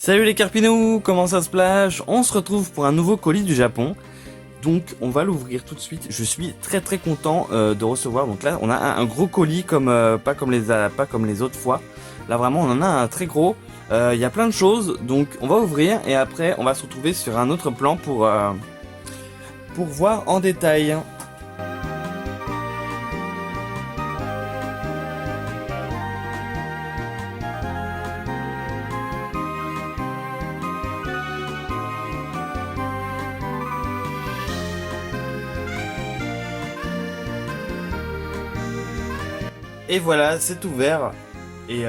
Salut les Carpinous, comment ça se plage? On se retrouve pour un nouveau colis du Japon. Donc on va l'ouvrir tout de suite. Je suis très content de recevoir. Donc là on a un gros colis comme pas comme les autres fois. Là vraiment on en a un très gros. Il y a plein de choses. Donc on va ouvrir et après on va se retrouver sur un autre plan pour voir en détail. Et voilà, c'est ouvert. Et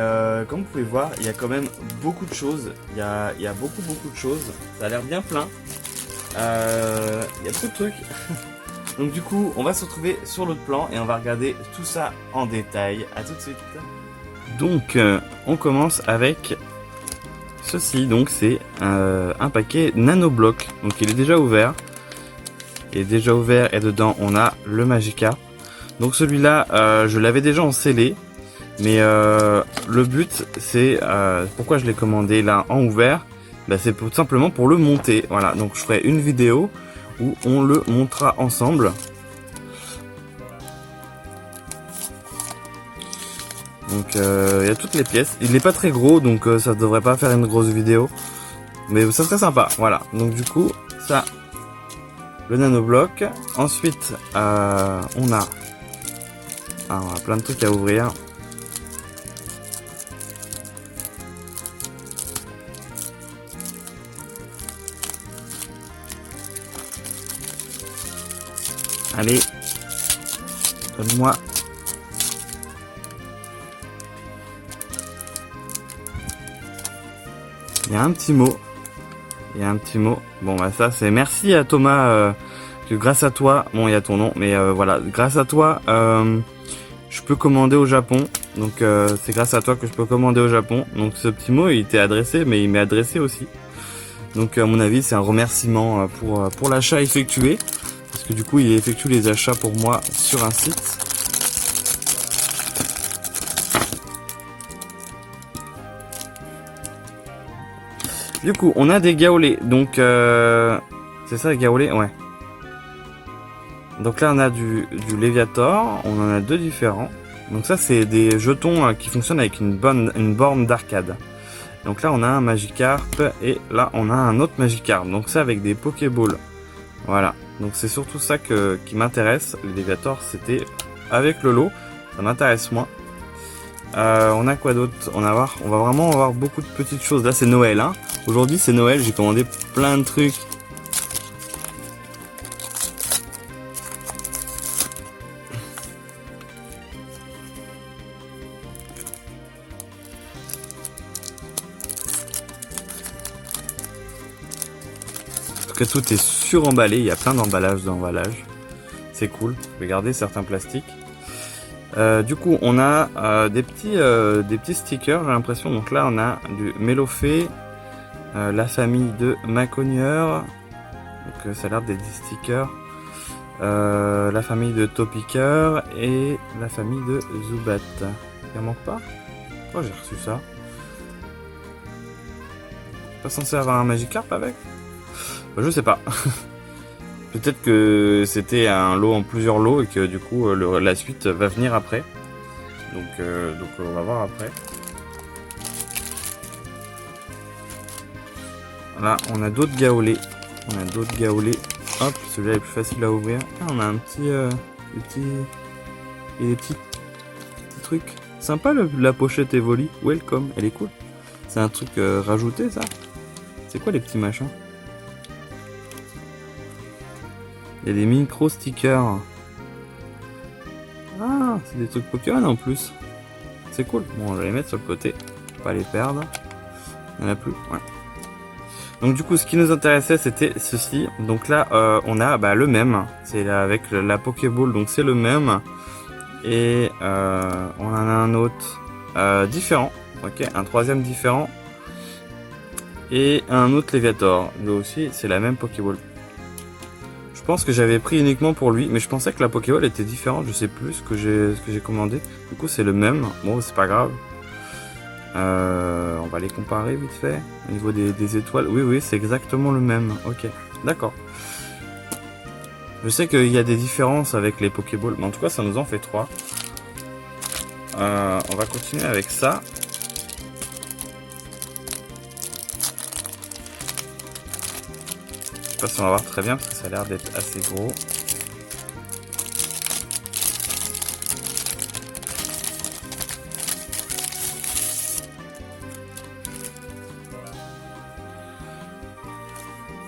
comme vous pouvez voir, il y a quand même beaucoup de choses. Il y a beaucoup de choses. Ça a l'air bien plein. Il y a beaucoup de trucs. Donc du coup, on va se retrouver sur l'autre plan et on va regarder tout ça en détail. À tout de suite. Donc, on commence avec ceci. Donc c'est un paquet nanobloc. Donc il est déjà ouvert. Il est déjà ouvert et dedans on a le Magica. Donc celui-là, je l'avais déjà en scellé, mais le but c'est, pourquoi je l'ai commandé là en ouvert, bah, c'est tout simplement pour le monter. Voilà, donc je ferai une vidéo où on le montera ensemble. Donc il y a toutes les pièces. Il n'est pas très gros, donc ça devrait pas faire une grosse vidéo, mais ça serait sympa. Voilà, donc du coup ça, le nanobloc. Ensuite on a plein de trucs à ouvrir. Allez, donne-moi. Il y a un petit mot. Il y a un petit mot. Bon bah ça c'est merci à Thomas, que grâce à toi, bon il y a ton nom, mais voilà, grâce à toi je peux commander au Japon. Donc c'est grâce à toi que je peux commander au Japon. Donc ce petit mot il était adressé, mais il m'est adressé aussi. Donc à mon avis c'est un remerciement pour l'achat effectué. Parce que du coup il effectue les achats pour moi sur un site. Du coup on a des gaolets. Donc c'est ça les gaolets? Ouais. Donc là on a du Léviator, on en a deux différents. Donc ça c'est des jetons qui fonctionnent avec une borne d'arcade. Donc là on a un Magikarp et là on a un autre Magikarp. Donc ça avec des Pokéballs. Voilà, donc c'est surtout ça qui m'intéresse. Les Léviator c'était avec le lot, ça m'intéresse moins. On a quoi d'autre? On va vraiment avoir beaucoup de petites choses. Là c'est Noël hein. Aujourd'hui c'est Noël, j'ai commandé plein de trucs. Que tout est suremballé, il y a plein d'emballages c'est cool, je vais garder certains plastiques. Du coup on a des petits stickers, j'ai l'impression. Donc là on a du Mélofée, la famille de Macogneur, donc ça a l'air d'être des stickers, la famille de Topiqueur et la famille de Zubat. Il en manque pas? Pourquoi j'ai reçu ça? Pas censé avoir un Magikarp avec? Je sais pas. Peut-être que c'était un lot en plusieurs lots et que du coup la suite va venir après. Donc on va voir après. Là on a d'autres gaolets. Hop, celui-là est plus facile à ouvrir. Ah, on a un petit des petits trucs. Sympa la pochette Evoli. Welcome, elle est cool. C'est un truc rajouté ça. C'est quoi les petits machins? Il y a des micro stickers. Ah, c'est des trucs Pokémon en plus. C'est cool. Bon, on va les mettre sur le côté. Faut pas les perdre. Il n'y en a plus. Ouais. Donc du coup, ce qui nous intéressait, c'était ceci. Donc là, on a le même. C'est avec la Pokéball. Donc c'est le même. Et on en a un autre différent. Ok, un troisième différent. Et un autre Léviator. Lui aussi, c'est la même Pokéball. Je pense que j'avais pris uniquement pour lui, mais je pensais que la Pokéball était différente, je sais plus ce que j'ai commandé. Du coup c'est le même, bon c'est pas grave. On va les comparer vite fait. Au niveau des étoiles. Oui, c'est exactement le même. Ok, d'accord. Je sais qu'il y a des différences avec les Pokéballs, mais en tout cas, ça nous en fait 3. On va continuer avec ça. Je sais pas si on va voir très bien parce que ça a l'air d'être assez gros.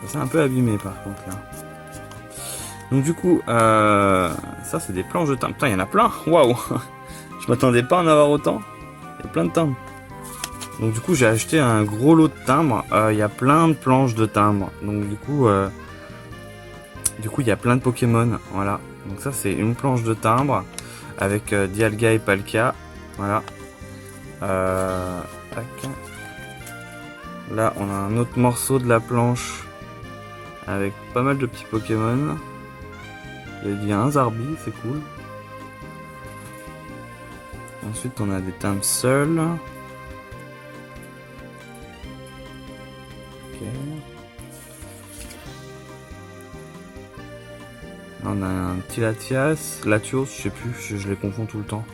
Ça s'est un peu abîmé par contre là. Donc du coup, ça c'est des planches de timbre. Putain, il y en a plein. Waouh. Je m'attendais pas à en avoir autant. Il y a plein de timbres. Donc du coup, j'ai acheté un gros lot de timbres. Il y a plein de planches de timbres. Donc du coup, il y a plein de Pokémon. Voilà. Donc ça c'est une planche de timbre avec Dialga et Palkia. Voilà. Tac. Là, on a un autre morceau de la planche avec pas mal de petits Pokémon. Il y a un Zarbi, c'est cool. Ensuite, on a des timbres seuls. Ok. On a un petit Latios, je sais plus, je les confonds tout le temps.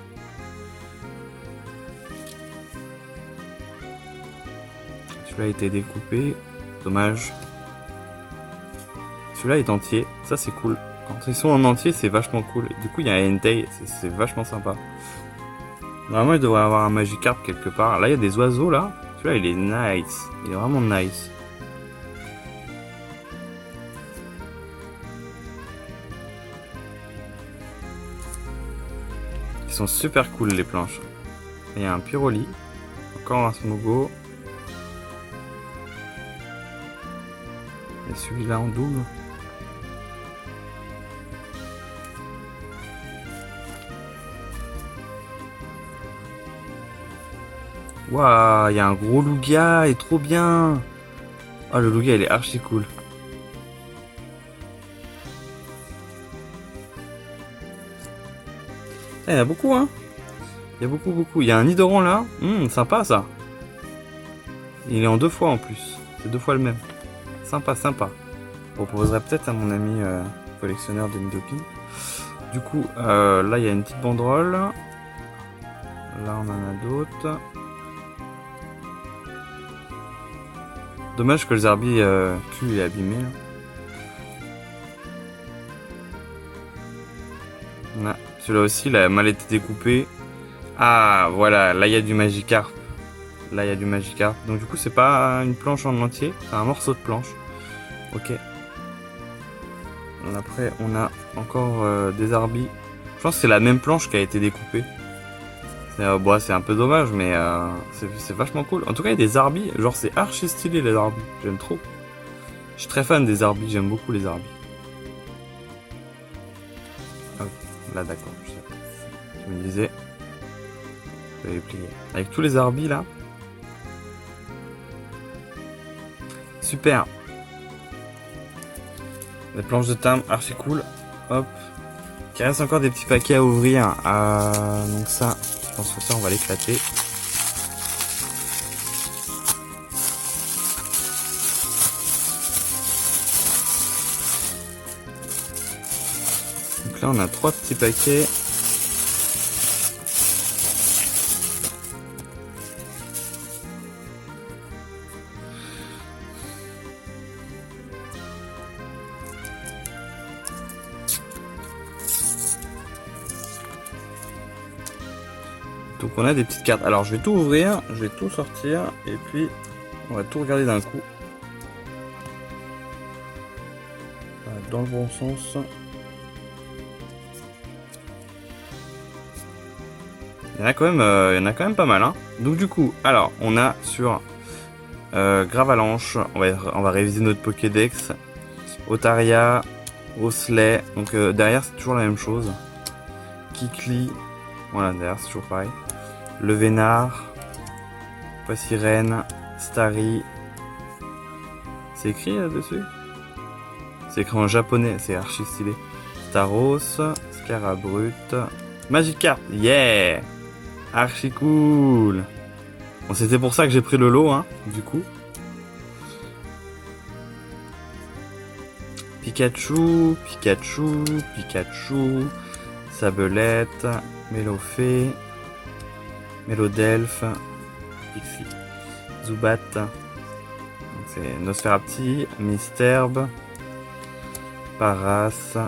Celui-là a été découpé, dommage. Celui-là est entier, ça c'est cool. Quand ils sont en entier, c'est vachement cool. Du coup, il y a un Entei, c'est vachement sympa. Normalement, il devrait avoir un Magikarp quelque part. Là, il y a des oiseaux, là. Celui-là, il est nice. Il est vraiment nice. Ils sont super cool, les planches. Il y a un Pyroli. Encore un Smogo. Et celui-là en double. Waouh, il y a un gros Lugia, il est trop bien. Ah, le Lugia, il est archi cool. Il y en a beaucoup, hein. Il y a beaucoup. Il y a un Nidoran là. Sympa ça. Il est en 2 fois en plus. C'est 2 fois le même. Sympa. Je proposerai peut-être à mon ami collectionneur de Nidoking. Du coup, là il y a une petite banderole. Là on en a d'autres. Dommage que le Zarbi cul est abîmé. Là. Celui-là aussi, il a mal été découpé. Ah, voilà, là il y a du Magikarp. Donc du coup, c'est pas une planche en entier, c'est un morceau de planche. Ok. Après, on a encore des Zarbi. Je pense que c'est la même planche qui a été découpée. C'est un peu dommage, mais c'est vachement cool. En tout cas, il y a des Zarbi. Genre, c'est archi stylé les Zarbi. J'aime trop. Je suis très fan des Zarbi. J'aime beaucoup les Zarbi. Ah oui, là, d'accord. Je me disais. Je vais les plier. Avec tous les Zarbi là. Super. Les planches de timbre, archi cool. Hop. Il reste encore des petits paquets à ouvrir. Donc ça, je pense que ça, on va l'éclater. Donc là, on a 3 petits paquets. Donc on a des petites cartes. Alors je vais tout ouvrir, je vais tout sortir et puis on va tout regarder d'un coup. Dans le bon sens. Il y en a quand même pas mal. Hein. Donc du coup, alors on a sur Gravalanche, on va réviser notre Pokédex. Otaria, Osley, donc derrière c'est toujours la même chose. Kikli, voilà derrière c'est toujours pareil. Le Vénard, Poissirène, Starry. C'est écrit là-dessus? C'est écrit en japonais, c'est archi stylé. Staros, Scarabrut, Magikarp, yeah! Archi cool! Bon, c'était pour ça que j'ai pris le lot, hein, du coup. Pikachu, Pikachu, Pikachu, Sabelette, Mélofée, Mélodelph, Pixie, Zubat, c'est Nosferapti, Misterbe, Paras,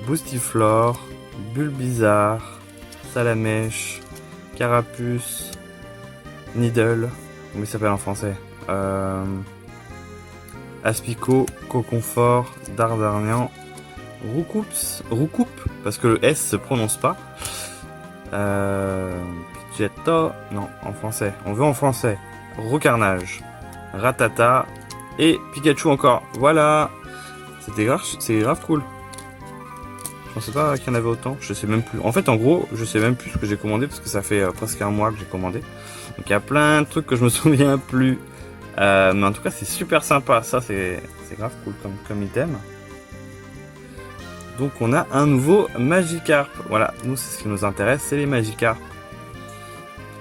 Boostiflore, Bulbizarre, Salamèche, Carapuce, Needle, comment il s'appelle en français, Aspico, Coconfort, Dardarnian, Roucoupe, parce que le S se prononce pas. Pidgeotto, non, en français. On veut en français. Rocarnage, Ratata et Pikachu encore. Voilà. C'était grave, c'est grave cool. Je pensais pas qu'il y en avait autant. Je sais même plus. En fait, en gros, je sais même plus ce que j'ai commandé parce que ça fait presque un mois que j'ai commandé. Donc il y a plein de trucs que je me souviens plus. Mais en tout cas, c'est super sympa. Ça, c'est grave cool comme item. Donc on a un nouveau Magikarp. Voilà, nous c'est ce qui nous intéresse, c'est les Magikarp.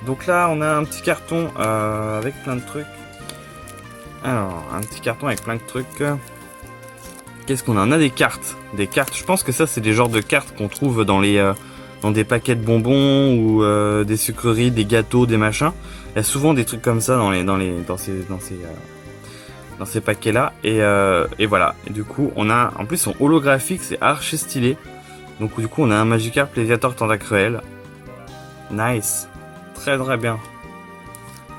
Donc là on a un petit carton avec plein de trucs. Alors, un petit carton avec plein de trucs. Qu'est-ce qu'on a? On a des cartes. Des cartes, je pense que ça c'est des genres de cartes qu'on trouve dans les dans des paquets de bonbons ou des sucreries, des gâteaux, des machins. Il y a souvent des trucs comme ça dans ces paquets là et voilà, et du coup on a, en plus ils sont holographiques, c'est archi stylé. Donc du coup on a un Magikarp Léviator Tentacruel, nice, très très bien.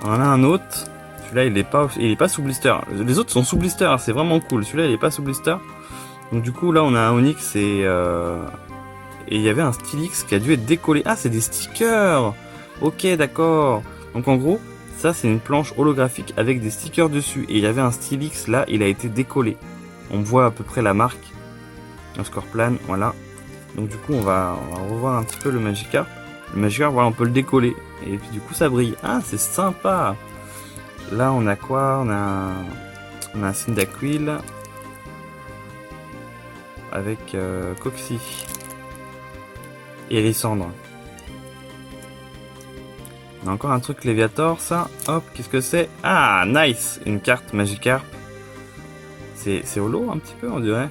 On en a un autre, celui-là il est pas sous blister, les autres sont sous blister, c'est vraiment cool, celui-là il est pas sous blister. Donc du coup là on a un Onix et il y avait un Stylix qui a dû être décollé. Ah, c'est des stickers, ok, d'accord. Donc en gros ça c'est une planche holographique avec des stickers dessus. Et il y avait un Stylix là, il a été décollé. On voit à peu près la marque. Un Scorpion, voilà. Donc du coup on va revoir un petit peu le Magikarp. Le Magikarp, voilà, on peut le décoller. Et puis du coup ça brille. Ah, c'est sympa. Là on a quoi? On a un Cyndaquil. Avec Coxy. Et Lysandre. On a encore un truc Léviator, ça. Hop, qu'est-ce que c'est? Ah, nice! Une carte Magikarp. C'est holo un petit peu, on dirait.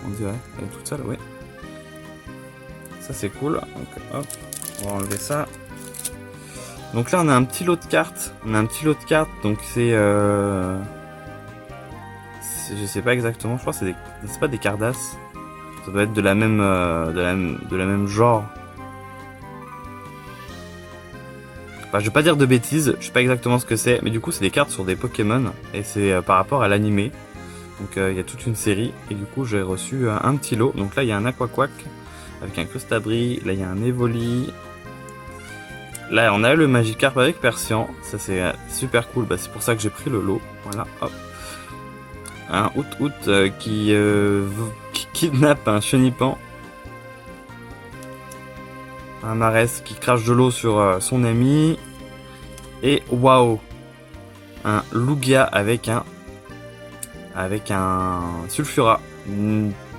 On dirait. Elle est toute seule, oui. Ça, c'est cool. Donc, hop, on va enlever ça. Donc là, on a un petit lot de cartes. Donc c'est... je sais pas exactement. Je crois que c'est pas des Cardass. Ça doit être de la même... de la même genre. Enfin, je vais pas dire de bêtises, je sais pas exactement ce que c'est, mais du coup c'est des cartes sur des Pokémon, et c'est par rapport à l'animé. Donc il y a toute une série, et du coup j'ai reçu un petit lot. Donc là il y a un Aquaquack, avec un Crustabri, là il y a un Evoli. Là on a le Magikarp avec Persian, ça c'est super cool, bah, c'est pour ça que j'ai pris le lot. Voilà, hop. Un Out qui kidnappe un Chenipan. Un Marès qui crache de l'eau sur son ami. Et waouh, un Lugia avec un Sulfura.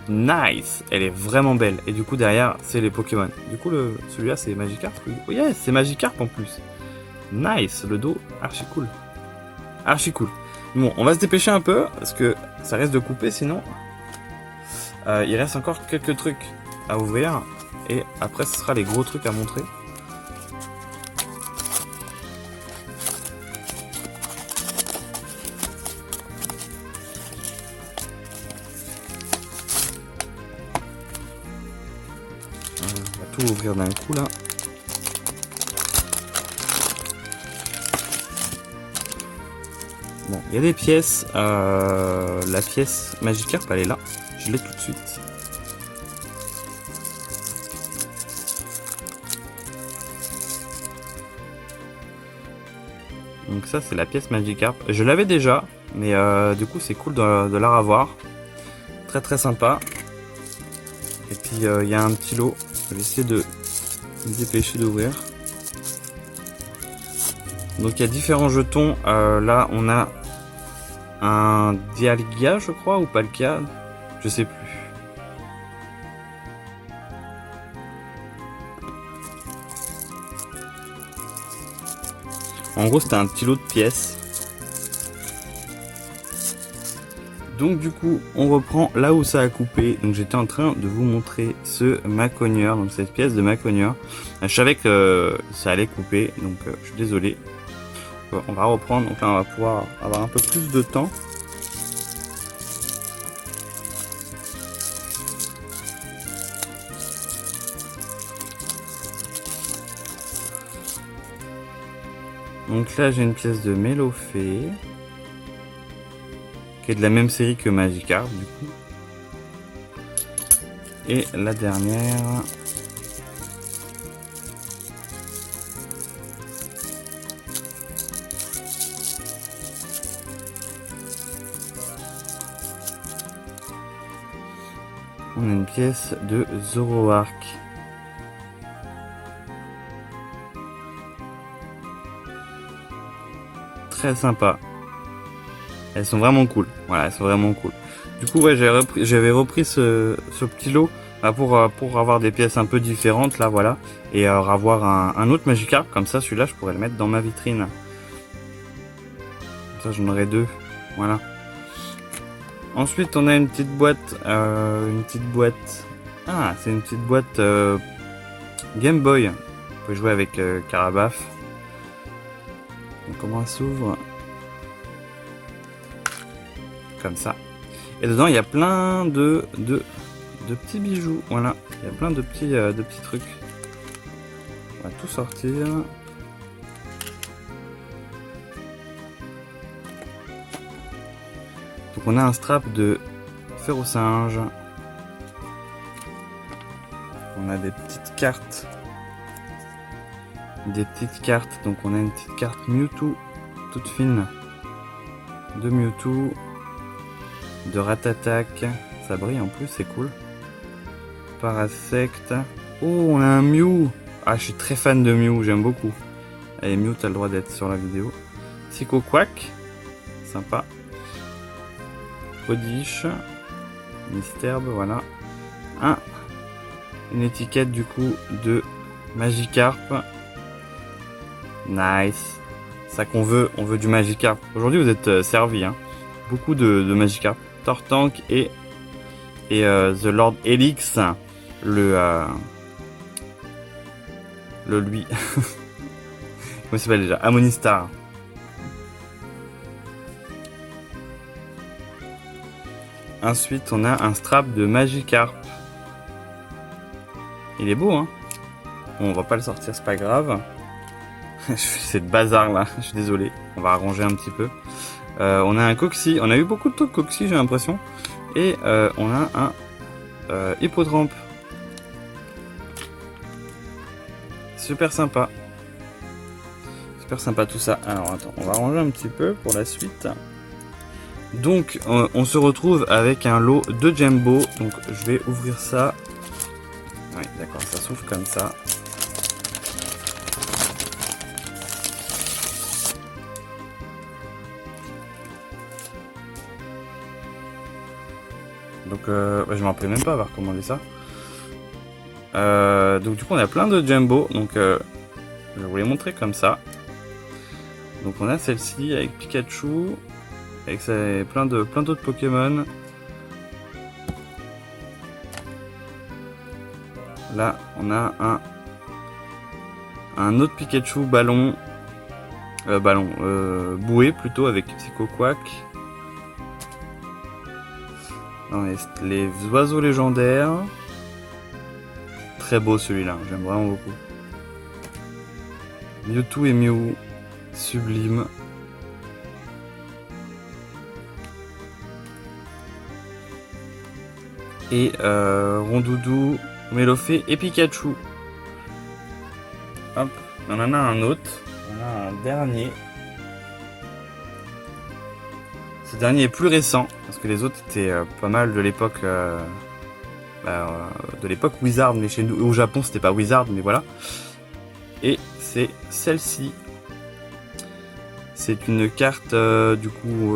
Nice, elle est vraiment belle. Et du coup derrière c'est les Pokémon. Du coup celui-là c'est Magikarp. Oh yes, c'est Magikarp en plus. Nice, le dos archi cool. Archi cool. Bon, on va se dépêcher un peu parce que ça reste de couper sinon. Il reste encore quelques trucs à ouvrir. Et après ce sera les gros trucs à montrer. On va tout ouvrir d'un coup là. Bon, il y a des pièces. La pièce Magikarp elle est là. Je l'ai tout de suite. Donc ça c'est la pièce Magikarp. Je l'avais déjà, mais du coup c'est cool de la revoir. Très très sympa. Et puis il y a un petit lot. Je vais essayer de me dépêcher d'ouvrir. Donc il y a différents jetons. Là on a un Dialga je crois, ou Palkia. Je sais plus. En gros, c'était un petit lot de pièces. Donc du coup, on reprend là où ça a coupé. Donc j'étais en train de vous montrer ce macogneur, donc cette pièce de macogneur. Je savais que ça allait couper, donc je suis désolé. On va reprendre, donc là on va pouvoir avoir un peu plus de temps. Donc là j'ai une pièce de Mélofée, qui est de la même série que Magikarp du coup. Et la dernière, on a une pièce de Zoroark. Très sympa. Elles sont vraiment cool. Voilà, elles sont vraiment cool. Du coup, ouais, j'avais repris ce petit lot pour avoir des pièces un peu différentes, là, voilà. Et avoir un autre Magikarp, comme ça, celui-là, je pourrais le mettre dans ma vitrine. Comme ça, j'en aurai deux. Voilà. Ensuite, on a une petite boîte. Ah, c'est une petite boîte Game Boy. On peut jouer avec Carabaf. Donc, comment elle s'ouvre? Comme ça. Et dedans, il y a plein de petits bijoux. Voilà, il y a plein de petits trucs. On va tout sortir. Donc on a un strap de Ferrosinge. On a des petites cartes. Donc on a une petite carte Mewtwo, toute fine. De Mewtwo. De Ratatak. Ça brille en plus, c'est cool. Parasect. Oh, on a un Mew. Ah, je suis très fan de Mew, j'aime beaucoup. Allez, Mew, t'as le droit d'être sur la vidéo. Psycho Quack. Sympa. Oddish. Misterbe, voilà. Une étiquette du coup de Magikarp. Nice. Ça qu'on veut, on veut du Magikarp. Aujourd'hui, vous êtes servis, hein. Beaucoup de Magikarp. Tortank et The Lord Helix, le lui comment il s'appelle déjà, Amonistar. Ensuite on a un strap de Magikarp. Il est beau, hein. Bon, on va pas le sortir, c'est pas grave. C'est le bazar là, je suis désolé, on va arranger un petit peu. On a un Coxy, on a eu beaucoup de trucs Coxy, j'ai l'impression. Et on a un Hippotrampe. Super sympa. Super sympa tout ça. Alors attends, on va ranger un petit peu pour la suite. Donc on se retrouve avec un lot de Jumbo. Donc je vais ouvrir ça. Oui, d'accord, ça s'ouvre comme ça. Donc je m'en rappelais même pas avoir commandé ça. Donc du coup on a plein de Jumbo. Donc je vais vous les montrer comme ça. Donc on a celle-ci avec Pikachu, avec plein d'autres Pokémon. Là on a un autre Pikachu ballon, bouée plutôt, avec Psycho Quack. Non, les oiseaux légendaires. Très beau celui-là, j'aime vraiment beaucoup. Mewtwo et Mew, sublime. Et Rondoudou, Mélofée et Pikachu. Hop, on en a un autre. On a un dernier. Ce dernier est plus récent, parce que les autres étaient pas mal de l'époque Wizard, mais chez nous au Japon c'était pas Wizard, mais voilà. Et c'est celle-ci. C'est une carte du coup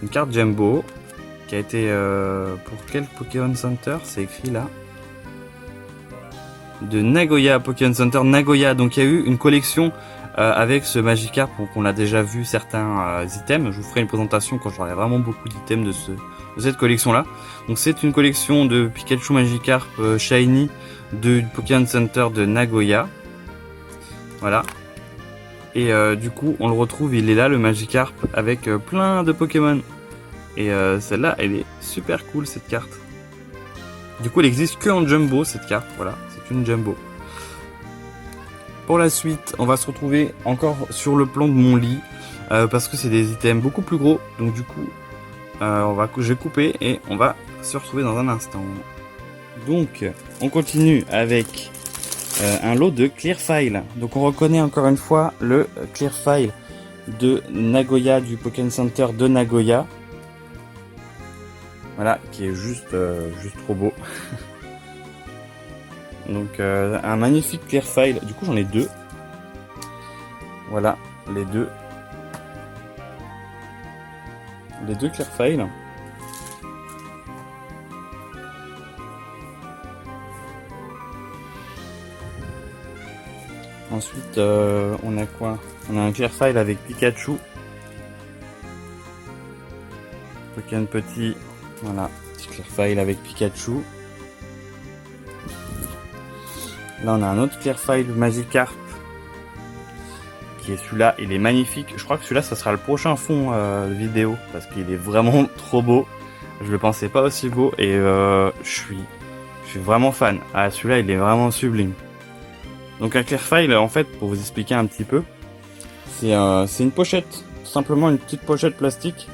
une carte Jumbo qui a été pour quel Pokémon Center, c'est écrit là, de Nagoya, Pokémon Center Nagoya. Donc il y a eu une collection avec ce Magikarp qu'on a déjà vu certains items. Je vous ferai une présentation quand j'aurai vraiment beaucoup d'items de cette collection là. Donc c'est une collection de Pikachu Magikarp Shiny du Pokémon Center de Nagoya. Voilà. Et du coup on le retrouve, il est là le Magikarp avec plein de Pokémon. Et celle-là elle est super cool cette carte. Du coup elle existe que en Jumbo cette carte, voilà, c'est une Jumbo. Pour la suite, on va se retrouver encore sur le plan de mon lit, parce que c'est des items beaucoup plus gros, donc du coup, je vais couper et on va se retrouver dans un instant. Donc, on continue avec un lot de Clearfile. Donc on reconnaît encore une fois le Clearfile de Nagoya, du Pokémon Center de Nagoya. Voilà, qui est juste trop beau. Donc un magnifique Clearfile, du coup j'en ai deux. Voilà, les deux Clearfile. Ensuite on a quoi? On a un Clearfile avec Pikachu. Pokémon petit, voilà, petit Clearfile avec Pikachu. Là on a un autre Clearfile Magikarp qui est celui-là, il est magnifique. Je crois que celui-là ça sera le prochain fond vidéo parce qu'il est vraiment trop beau. Je le pensais pas aussi beau et je suis vraiment fan. Ah celui-là il est vraiment sublime. Donc un Clearfile en fait pour vous expliquer un petit peu, c'est une pochette, tout simplement une petite pochette plastique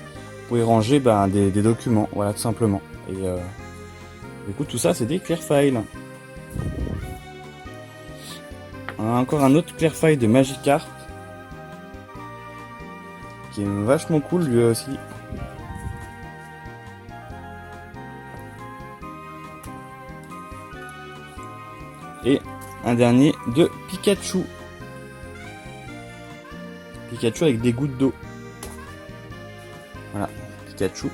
pour y ranger des documents, voilà tout simplement. Et du coup tout ça c'est des Clearfile. On a encore un autre Clearfile de Magikarp qui est vachement cool lui aussi. Et un dernier de Pikachu. Pikachu avec des gouttes d'eau. Voilà, Pikachu.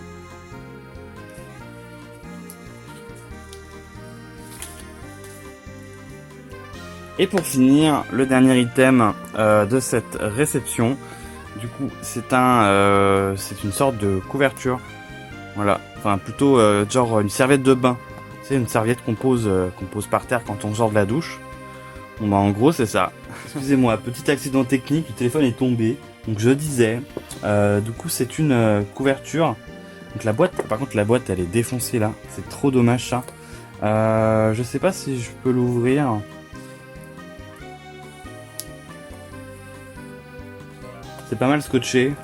Et pour finir, le dernier item de cette réception, du coup, c'est une sorte de couverture. Voilà, enfin plutôt genre une serviette de bain. C'est une serviette qu'on pose par terre quand on sort de la douche. Bon bah en gros c'est ça. Excusez-moi, petit accident technique, le téléphone est tombé. Donc je disais, du coup c'est une couverture. Donc la boîte, par contre la boîte elle est défoncée là. C'est trop dommage ça. Je sais pas si je peux l'ouvrir. C'est pas mal scotché.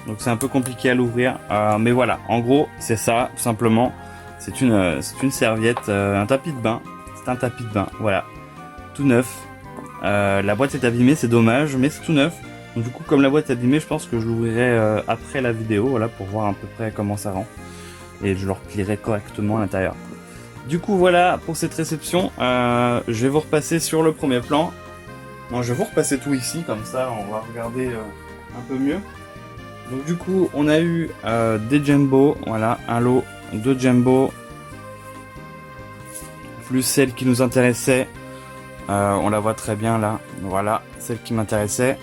Donc c'est un peu compliqué à l'ouvrir. Mais voilà, en gros, c'est ça, tout simplement. C'est une serviette, un tapis de bain. C'est un tapis de bain, voilà. Tout neuf. La boîte est abîmée, c'est dommage, mais c'est tout neuf. Donc du coup, comme la boîte est abîmée, je pense que je l'ouvrirai après la vidéo, voilà, pour voir à peu près comment ça rend. Et je le replierai correctement à l'intérieur. Du coup, voilà pour cette réception. Je vais vous repasser sur le premier plan. Bon, je vais vous repasser tout ici, comme ça on va regarder un peu mieux. Donc du coup on a eu des Jumbo, voilà, un lot de Jumbo, plus celle qui nous intéressait, on la voit très bien là, voilà, celle qui m'intéressait.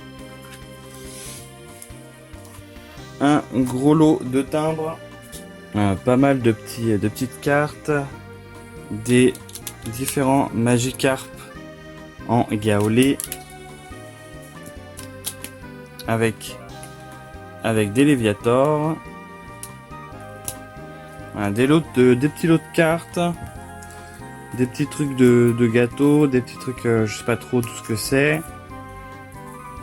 Un gros lot de timbres, pas mal de petites cartes, des différents Magikarp en gaolé avec des Léviator, voilà, des petits lots de cartes, des petits trucs de gâteaux, des petits trucs je sais pas trop tout ce que c'est,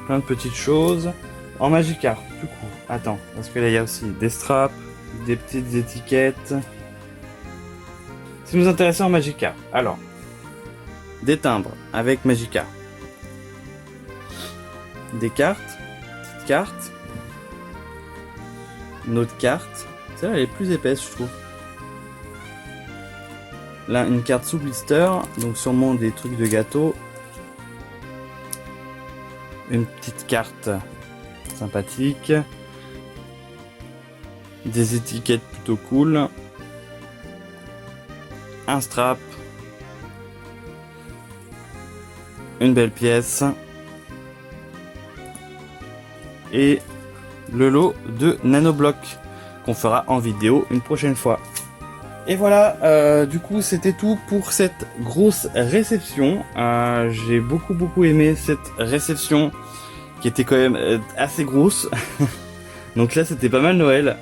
plein de petites choses en Magikarp. Du coup attends, parce que là il y a aussi des straps, des petites étiquettes. Si nous intéressons en Magikarp, alors des timbres avec Magikarp, des cartes, petites cartes, une autre carte, celle-là elle est plus épaisse je trouve. Là une carte sous blister, donc sûrement des trucs de gâteau. Une petite carte sympathique, des étiquettes plutôt cool, un strap, une belle pièce, et le lot de nanoblocs qu'on fera en vidéo une prochaine fois. Et voilà, du coup c'était tout pour cette grosse réception. J'ai beaucoup aimé cette réception qui était quand même assez grosse. Donc là c'était pas mal Noël.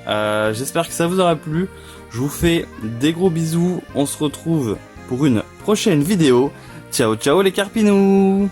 J'espère que ça vous aura plu. Je vous fais des gros bisous. On se retrouve pour une prochaine vidéo. Ciao ciao les carpinous.